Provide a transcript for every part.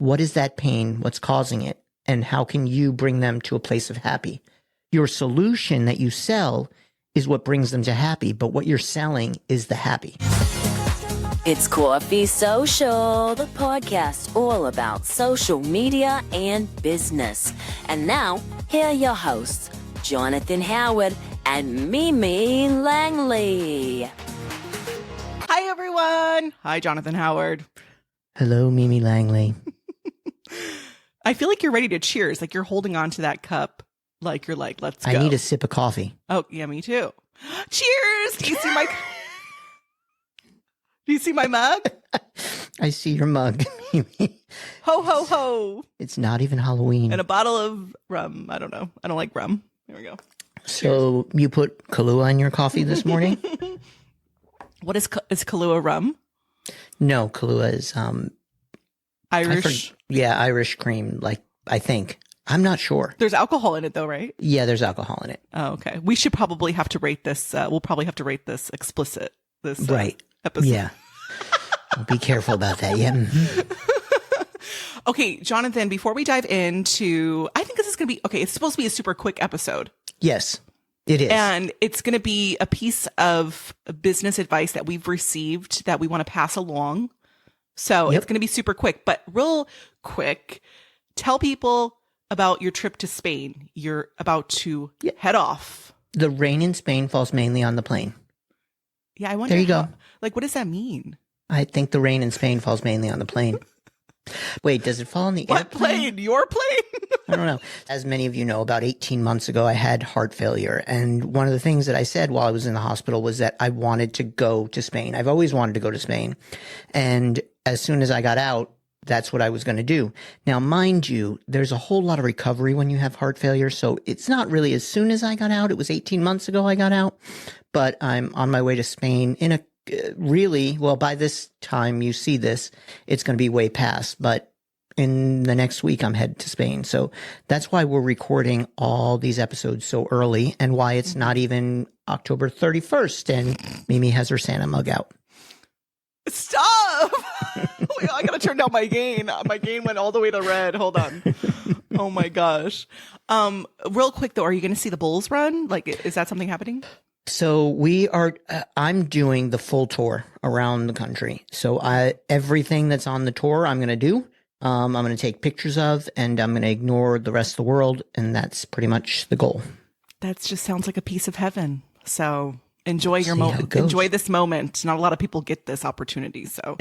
what is that pain? What's causing it? And how can you bring them to a place of happy? Your solution that you sell is what brings them to happy, but what you're selling is the happy. It's Coffee Social, the podcast all about social media and business. And now, here are your hosts, Jonathan Howard and Mimi Langley. Hi, everyone. Hi, Jonathan Howard. Hello, Mimi Langley. I feel like you're ready to cheers. Like you're holding on to that cup. Like you're like, let's go. I need a sip of coffee. Oh, yeah, me too. Cheers. Do you see my... Do you see my mug? I see your mug, Mimi. Ho, ho, ho. It's not even Halloween. And a bottle of rum. I don't know. I don't like rum. Here we go. So you put Kahlua in your coffee this morning? What is Kahlua rum? No, Kahlua is Irish. Irish cream. Like I think. I'm not sure. There's alcohol in it, though, right? Yeah, there's alcohol in it. Oh, okay. We should probably have to rate this. We'll probably have to rate this explicit. This right episode. Yeah. Be careful about that. Yeah. Mm-hmm. Okay, Jonathan. Before we dive into, I think this is going to be okay. It's supposed to be a super quick episode. Yes, it is, and it's going to be a piece of business advice that we've received that we want to pass along. So It's going to be super quick, but real quick. Tell people about your trip to Spain. You're about to head off. The rain in Spain falls mainly on the plane. Yeah, I wonder. There you go. Like, what does that mean? I think the rain in Spain falls mainly on the plane. Wait, does it fall on the what airplane? Plane? Your plane? I don't know. As many of you know, about 18 months ago, I had heart failure. And one of the things that I said while I was in the hospital was that I wanted to go to Spain. I've always wanted to go to Spain. And as soon as I got out, that's what I was going to do. Now, mind you, there's a whole lot of recovery when you have heart failure. So it's not really as soon as I got out. It was 18 months ago I got out. But I'm on my way to Spain in a by this time you see this, it's going to be way past. But in the next week, I'm headed to Spain. So that's why we're recording all these episodes so early and why it's not even October 31st. And Mimi has her Santa mug out. Stop! I got to turn down my gain. My gain went all the way to red. Hold on. Oh my gosh. Real quick though, are you going to see the Bulls run? Like, is that something happening? So I'm doing the full tour around the country. So everything that's on the tour, I'm going to do. I'm going to take pictures of, and I'm going to ignore the rest of the world. And that's pretty much the goal. That just sounds like a piece of heaven. So enjoy your moment. Enjoy this moment. Not a lot of people get this opportunity. So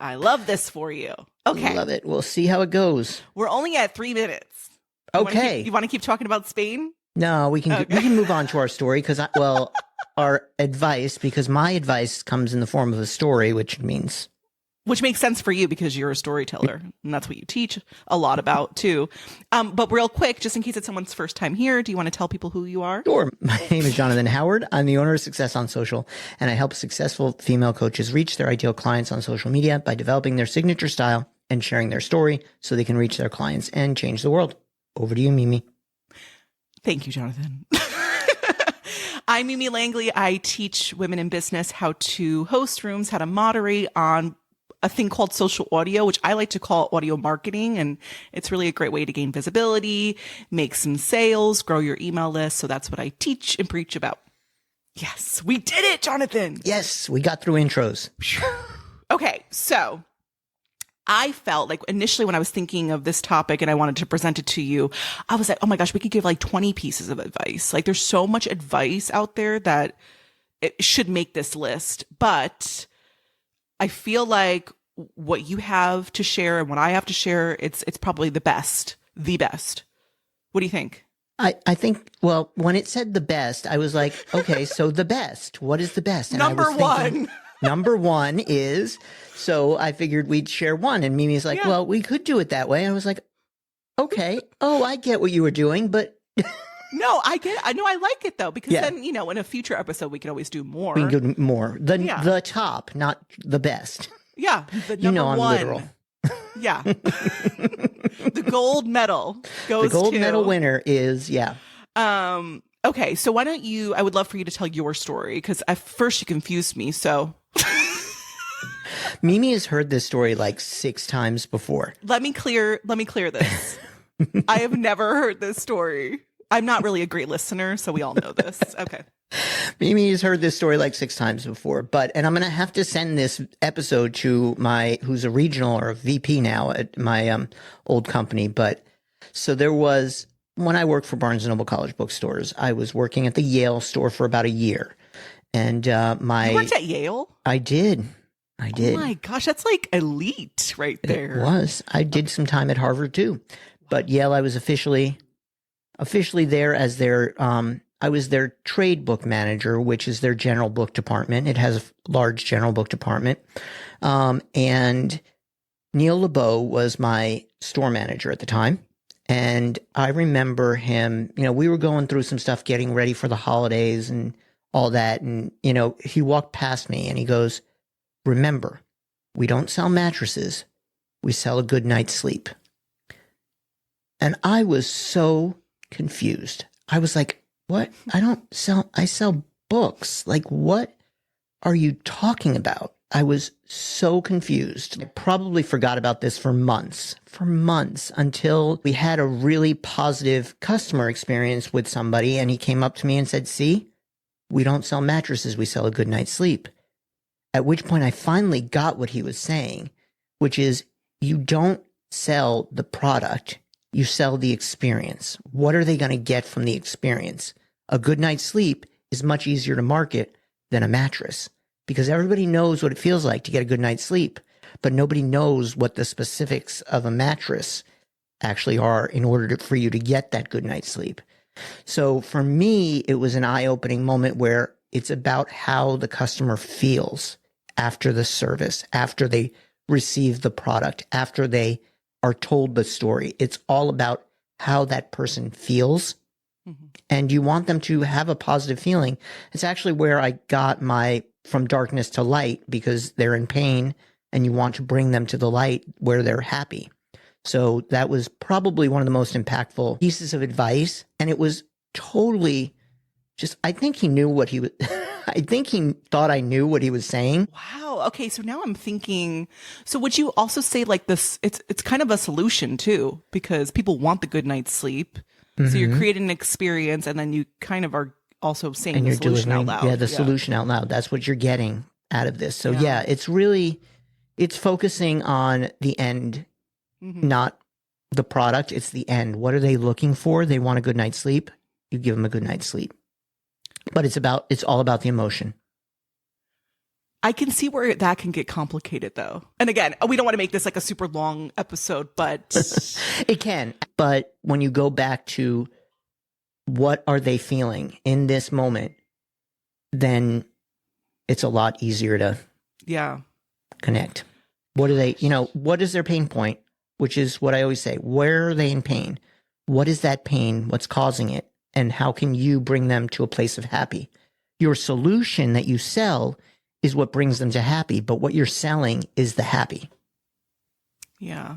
I love this for you. Okay. Love it. We'll see how it goes. We're only at 3 minutes. Okay. You want to keep talking about Spain? No, we can move on to our story because our advice, because my advice comes in the form of a story, which makes sense for you because you're a storyteller and that's what you teach a lot about too. But real quick, just in case it's someone's first time here, do you want to tell people who you are? Sure. My name is Jonathan Howard. I'm the owner of Success on Social, and I help successful female coaches reach their ideal clients on social media by developing their signature style and sharing their story so they can reach their clients and change the world. Over to you, Mimi. Thank you, Jonathan. I'm Mimi Langley. I teach women in business how to host rooms, how to moderate on a thing called social audio, which I like to call audio marketing. And it's really a great way to gain visibility, make some sales, grow your email list. So that's what I teach and preach about. Yes, we did it, Jonathan. Yes, we got through intros. Okay, so I felt like initially when I was thinking of this topic and I wanted to present it to you, I was like, oh my gosh, we could give like 20 pieces of advice. Like there's so much advice out there that it should make this list. But I feel like what you have to share and what I have to share, it's probably the best. What do you think? I think, well, when it said the best, I was like, okay, so the best. What is the best? And Number one. Number one is, so I figured we'd share one. And Mimi's like, well, we could do it that way. I was like, okay. Oh, I get what you were doing, but. No, I get it. I know I like it though, because then, in a future episode, we can always do more. We can do more. The top, not the best. Yeah. The number I'm one. literal. Yeah. The gold medal goes to. The gold medal winner is, okay. So why don't I would love for you to tell your story because at first you confused me. So. Mimi has heard this story like 6 times before. Let me clear this. I have never heard this story. I'm not really a great listener, so we all know this. Okay. Mimi has heard this story like 6 times before, and I'm going to have to send this episode to who's a regional or a VP now at my old company. But so there was, when I worked for Barnes & Noble College Bookstores, I was working at the Yale store for about a year. And You worked at Yale? I did. Oh my gosh, that's like elite right there. It was. I did some time at Harvard too. But Yale, I was officially there as I was their trade book manager, which is their general book department. It has a large general book department. And Neil LeBeau was my store manager at the time. And I remember him, we were going through some stuff, getting ready for the holidays and all that. And, he walked past me and he goes, "Remember, we don't sell mattresses. We sell a good night's sleep." And I was so confused. I was like, "What? I sell books. Like, what are you talking about?" I was so confused. I probably forgot about this for months until we had a really positive customer experience with somebody. And he came up to me and said, "See, we don't sell mattresses. We sell a good night's sleep." At which point I finally got what he was saying, which is you don't sell the product. You sell the experience. What are they going to get from the experience? A good night's sleep is much easier to market than a mattress because everybody knows what it feels like to get a good night's sleep, but nobody knows what the specifics of a mattress actually are in order for you to get that good night's sleep. So for me, it was an eye-opening moment where it's about how the customer feels after the service, after they receive the product, after they are told the story. It's all about how that person feels. Mm-hmm. And you want them to have a positive feeling. It's actually where I got my from darkness to light, because they're in pain and you want to bring them to the light where they're happy. So that was probably one of the most impactful pieces of advice. And it was totally just, I think he knew what he was, I think he thought I knew what he was saying. Wow. Okay. So now I'm thinking, so would you also say like this, it's kind of a solution too, because people want the good night's sleep. Mm-hmm. So you're creating an experience and then you kind of are also saying and the solution out loud. Yeah, the solution out loud. That's what you're getting out of this. So yeah, it's focusing on the end, mm-hmm. not the product. It's the end. What are they looking for? They want a good night's sleep. You give them a good night's sleep. But it's all about the emotion. I can see where that can get complicated though. And again, we don't want to make this like a super long episode, but it can. But when you go back to what are they feeling in this moment, then it's a lot easier to connect. What are they, what is their pain point? Which is what I always say, where are they in pain? What is that pain? What's causing it? And how can you bring them to a place of happy? Your solution that you sell is what brings them to happy, but what you're selling is the happy. Yeah.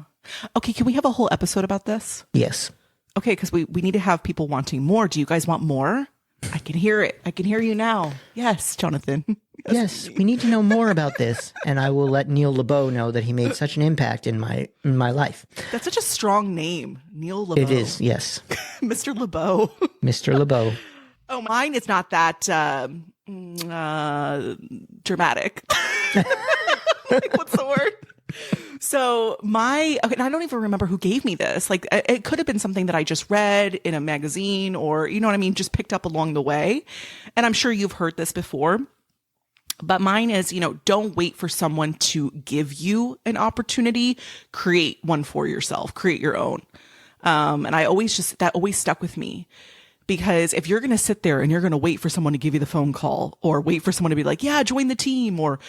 Okay, can we have a whole episode about this? Yes. Okay, because we need to have people wanting more. Do you guys want more? I can hear it. I can hear you now. Yes, Jonathan. Yes, we need to know more about this. And I will let Neil LeBeau know that he made such an impact in my life. That's such a strong name, Neil LeBeau. It is, yes. Mr. LeBeau. Mr. LeBeau. Oh, mine is not that dramatic. Like, what's the word? So and I don't even remember who gave me this. Like, it could have been something that I just read in a magazine or, you know what I mean? Just picked up along the way. And I'm sure you've heard this before. But mine is, don't wait for someone to give you an opportunity. Create one for yourself. Create your own. And that always stuck with me. Because if you're going to sit there and you're going to wait for someone to give you the phone call or wait for someone to be like, yeah, join the team or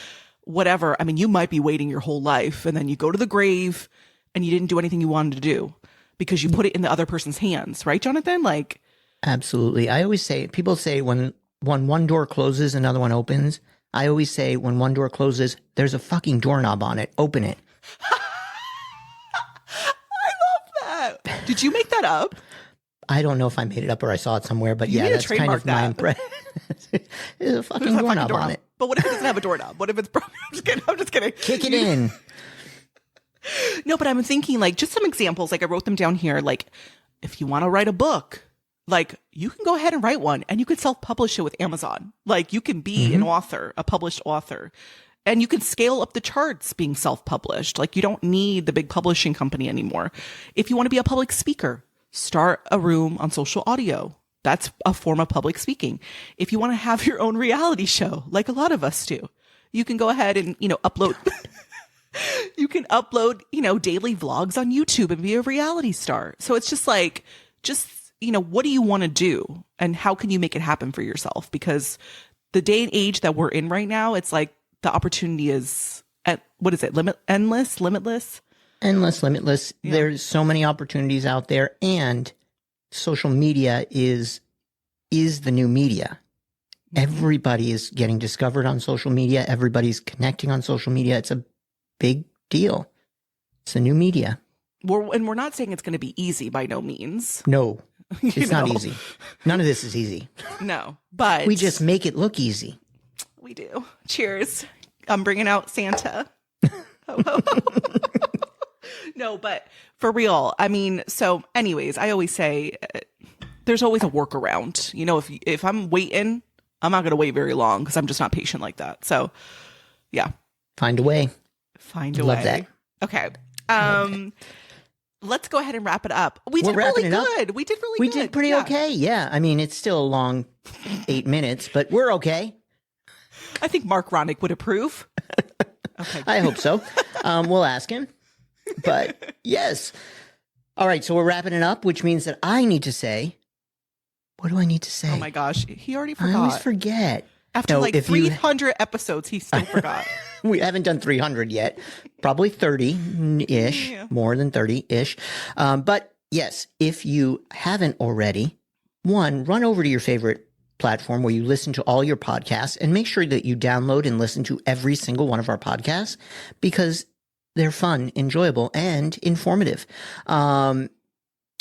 whatever. I mean, you might be waiting your whole life and then you go to the grave and you didn't do anything you wanted to do because you put it in the other person's hands. Right, Jonathan? Like, absolutely. I always say, people say when one door closes, another one opens. I always say when one door closes, there's a fucking doorknob on it. Open it. I love that. Did you make that up? I don't know if I made it up or I saw it somewhere, but yeah, that's kind of my impression. There's a fucking doorknob on it. But what if it doesn't have a doorknob? What if it's broken? I'm just kidding. Kick it in. No, but I'm thinking like just some examples. Like I wrote them down here. Like if you want to write a book, like you can go ahead and write one and you could self-publish it with Amazon. Like you can be an author, a published author, and you can scale up the charts being self-published. Like you don't need the big publishing company anymore. If you want to be a public speaker, start a room on social audio. That's a form of public speaking. If you want to have your own reality show, like a lot of us do, you can go ahead and, upload. You can upload, daily vlogs on YouTube and be a reality star. So it's just like, what do you want to do? And how can you make it happen for yourself? Because the day and age that we're in right now, it's like the opportunity is, limitless? Endless, limitless. Yeah. There's so many opportunities out there, and social media is the new media. Everybody is getting discovered on social media. Everybody's connecting on social media. It's a big deal. It's the new media. We're not saying it's going to be easy by no means. No, it's not easy. None of this is easy. No, but we just make it look easy. We do. Cheers. I'm bringing out Santa. Ho, ho, ho. No, but for real. I mean, so anyways, I always say there's always a workaround. If I'm waiting, I'm not going to wait very long because I'm just not patient like that. So yeah. Find a way. Love that. Okay. Let's go ahead and wrap it up. We did really good. We did really good. We did pretty okay. Yeah. I mean, it's still a long 8 minutes, but we're okay. I think Mark Ronick would approve. Okay. I hope so. We'll ask him. But yes. All right. So we're wrapping it up, which means that I need to say, what do I need to say? Oh my gosh. He already forgot. I always forget. After 300 episodes, he still forgot. We haven't done 300 yet. Probably 30-ish, more than 30-ish. But yes, if you haven't already, run over to your favorite platform where you listen to all your podcasts and make sure that you download and listen to every single one of our podcasts because they're fun, enjoyable, and informative. And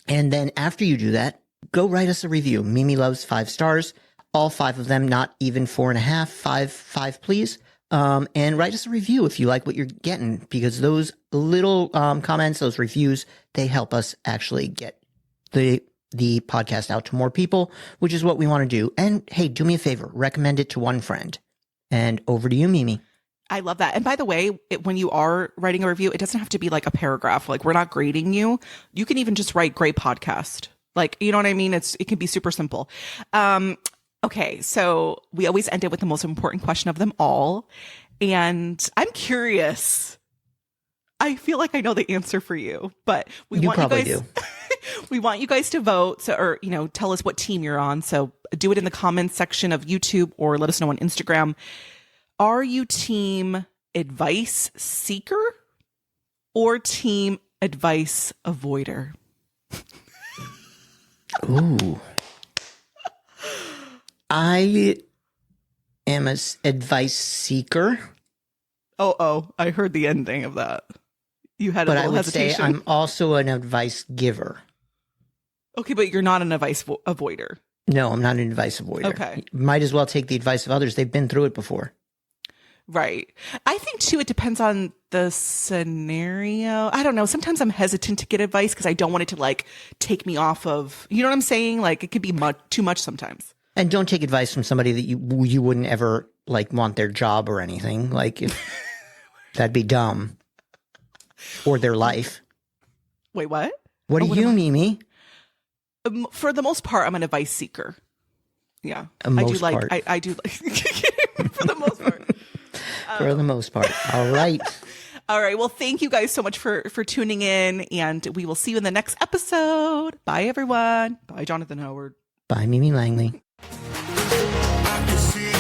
then after you do that, go write us a review. Mimi loves 5 stars. All 5 of them, not even 4.5, 5, please. And write us a review if you like what you're getting, because those little comments, those reviews, they help us actually get the podcast out to more people, which is what we want to do. And hey, do me a favor, recommend it to one friend. And over to you, Mimi. I love that. And by the way, when you are writing a review, it doesn't have to be like a paragraph. Like we're not grading you. You can even just write great podcast. Like, you know what I mean? It can be super simple. Okay, so we always end it with the most important question of them all. And I'm curious. I feel like I know the answer for you, but we want you guys we want you guys to vote or tell us what team you're on. So do it in the comments section of YouTube or let us know on Instagram. Are you team advice seeker or team advice avoider? Ooh. I am an advice seeker. Oh, I heard the ending of that. You had a little hesitation. Say I'm also an advice giver. Okay, but you're not an advice avoider. No, I'm not an advice avoider. Okay. Might as well take the advice of others. They've been through it before. Right. I think, too, it depends on the scenario. I don't know. Sometimes I'm hesitant to get advice because I don't want it to, take me off of, you know what I'm saying? Like, it could be too much sometimes. And don't take advice from somebody that you wouldn't ever, want their job or anything. That'd be dumb. Or their life. Wait, what? What are you, Mimi? For the most part, I'm an advice seeker. Yeah. I do like for the most part. For the most part. All right. All right. Well, thank you guys so much for tuning in, and we will see you in the next episode. Bye, everyone. Bye, Jonathan Howard. Bye, Mimi Langley. I can see